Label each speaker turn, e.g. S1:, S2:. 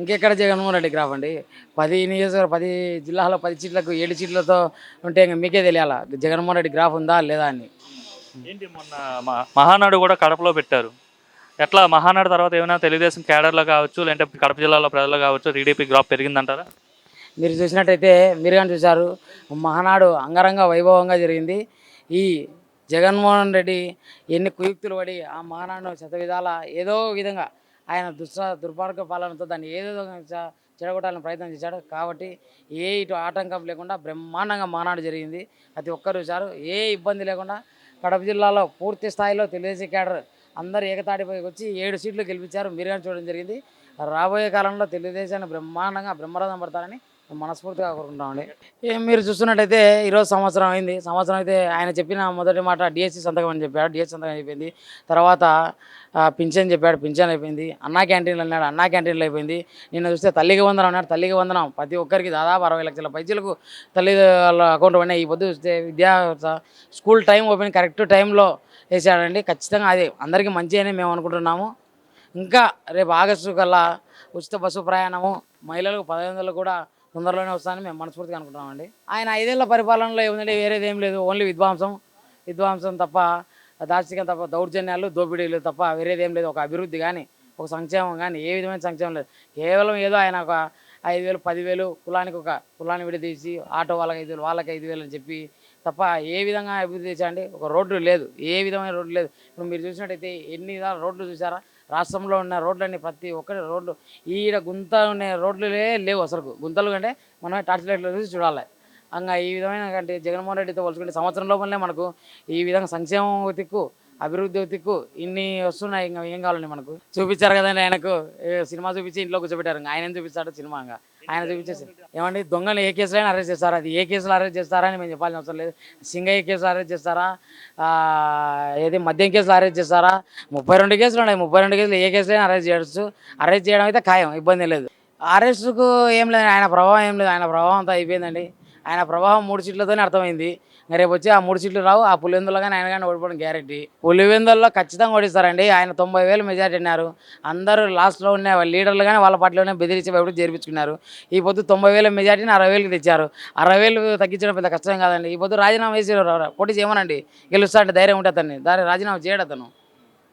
S1: ఇంకెక్కడ జగన్మోహన్ రెడ్డి గ్రాఫ్ అండి. 10 జిల్లాలో 10 సీట్లకు 7 సీట్లతో ఉంటే ఇంక మీకే తెలియాలా జగన్మోహన్ రెడ్డి గ్రాఫ్ ఉందా లేదా అని.
S2: ఏంటి మొన్న మహానాడు కూడా కడపలో పెట్టారు. ఎట్లా మహానాడు తర్వాత ఏమైనా తెలుగుదేశం క్యాడర్లో కావచ్చు, లేదంటే కడప జిల్లాలో ప్రజలు కావచ్చు, టీడీపీ గ్రాఫ్ పెరిగిందంటారా?
S1: మీరు చూసినట్టయితే మీరు కానీ చూశారు, మహానాడు అంగరంగ వైభవంగా జరిగింది. ఈ జగన్మోహన్ రెడ్డి ఎన్ని కుయుక్తులు పడి ఆ మహానాడును శతవిధాల ఏదో విధంగా ఆయన దుర్మార్గ పాలనతో దాన్ని ఏదో విధంగా చెడగొట్టాలని ప్రయత్నం చేశాడు. కాబట్టి ఇటు ఆటంకం లేకుండా బ్రహ్మాండంగా మహానాడు జరిగింది. ప్రతి ఒక్కరు చూశారు, ఏ ఇబ్బంది లేకుండా కడప జిల్లాలో పూర్తి స్థాయిలో తెలుగుదేశం క్యాడర్ అందరూ ఏకతాటిపైకి వచ్చి 7 సీట్లు గెలిపించారు. మీరు కానీ చూడడం జరిగింది. రాబోయే కాలంలో తెలుగుదేశాన్ని బ్రహ్మరథం పడతారని మనస్ఫూర్తిగా కోరుకుంటామండి. మీరు చూస్తున్నట్టయితే ఈరోజు సంవత్సరం అయింది. సంవత్సరం అయితే ఆయన చెప్పిన మొదటి మాట డిఎస్సి సంతకం అని చెప్పాడు, డిఎస్సి సంతకం అయిపోయింది. తర్వాత పింఛన్ చెప్పాడు, పింఛన్ అయిపోయింది. అన్నా క్యాంటీన్లు అన్నాడు, అన్నా క్యాంటీన్లు అయిపోయింది. నిన్న చూస్తే తల్లికి వందనం అన్నాడు, తల్లికి వందనం ప్రతి ఒక్కరికి దాదాపు 60 లక్షల పైసలకు తల్లి వాళ్ళ అకౌంట్ పడినాయి. ఈ పొద్దు చూస్తే స్కూల్ టైం ఓపెన్ కరెక్ట్ టైంలో వేసాడండి. ఖచ్చితంగా అది అందరికీ మంచి అని మేము అనుకుంటున్నాము. ఇంకా రేపు ఆగస్టు కల్లా ఉచిత బస్సు ప్రయాణము మహిళలకు 1500 కూడా తొందరలోనే వస్తానని మేము మనస్ఫూర్తిగా అనుకుంటున్నామండి. ఆయన 5 ఏళ్ల పరిపాలనలో ఏముందంటే వేరేది ఏం లేదు, ఓన్లీ విధ్వంసం తప్ప, దార్శికం తప్ప, దౌర్జన్యాలు దోపిడీలు తప్ప వేరేది ఏం లేదు. ఒక అభివృద్ధి కానీ ఒక సంక్షేమం కానీ ఏ విధమైన సంక్షేమం లేదు. కేవలం ఏదో ఆయన ఒక 5000 10,000 కులాన్ని విడదీసి ఆటో వాళ్ళకి 5,000 వాళ్ళకి 5,000 అని చెప్పి తప్ప ఏ విధంగా అభివృద్ధి చేశారండి. ఒక రోడ్డు లేదు, ఏ విధమైన రోడ్డు లేదు. ఇప్పుడు మీరు చూసినట్టయితే ఎన్ని రోడ్లు చూసారా రాష్ట్రంలో ఉన్న రోడ్లన్నీ, ప్రతి ఒక్కటి రోడ్లు ఈడ గుంత ఉన్న రోడ్లే లేవు అసలు. గుంతలు కంటే మనమే టార్చ్ లైట్లు చూసి చూడాలి. ఇంకా ఈ విధమైన అంటే జగన్మోహన్ రెడ్డితో పోల్చుకుంటే సంవత్సరం లోపలనే మనకు ఈ విధంగా సంక్షేమం తిక్కు అభివృద్ధి తిక్కు ఇన్ని వస్తున్నాయి. ఇంకా ఏం కావాలండి మనకు? చూపించారు కదండి ఆయనకు, సినిమా చూపించి ఇంట్లో కూర్చోబెట్టారు. ఆయన చూపిస్తాడు సినిమా, ఆయన చూపించేసి ఏమండి దొంగలు ఏ కేసులైనా అరెస్ట్ చేస్తారా? అది ఏ కేసులు అరెస్ట్ చేస్తారని మేము చెప్పాల్సిన అవసరం లేదు. సింగయ్య కేసులు అరెస్ట్ చేస్తారా, ఏది మద్యం కేసులు అరెస్ట్ చేస్తారా? 32 కేసులు ఉన్నాయి. 32 కేసులు ఏ కేసులైనా అరెస్ట్ చేయవచ్చు. అరెస్ట్ చేయడం అయితే ఖాయం, ఇబ్బంది లేదు. అరెస్టుకు ఏం లేదు, ఆయన ప్రభావం ఏం లేదు. ఆయన ప్రభావం అంతా అయిపోయిందండి. ఆయన ప్రభావం 3 సీట్లతోనే అర్థమైంది. రేపు వచ్చి ఆ 3 సీట్లు రావు. ఆ పులివెందులో కానీ ఆయన కానీ ఓడిపోవడం గ్యారెంటీ. పులివెందుల్లో ఖచ్చితంగా ఓడిస్తారండి. ఆయన 90,000 మెజార్టీ అన్నారు. అందరూ లాస్ట్లో ఉన్న లీడర్లు కానీ వాళ్ళ పార్టీలోనే బెదిరించి వైపు చేర్పించుకున్నారు. ఈ పొద్దు 90,000 మెజార్టీని 60,000కి తెచ్చారు. 60,000 తగ్గించడం పెద్ద కష్టం కాదండి. ఈ పొద్దు రాజీనామా వేసి పోటీ చేయమనండి, గెలుస్తా అంటే ధైర్యం ఉంటే అతన్ని రాజీనామా చేయడు అతను.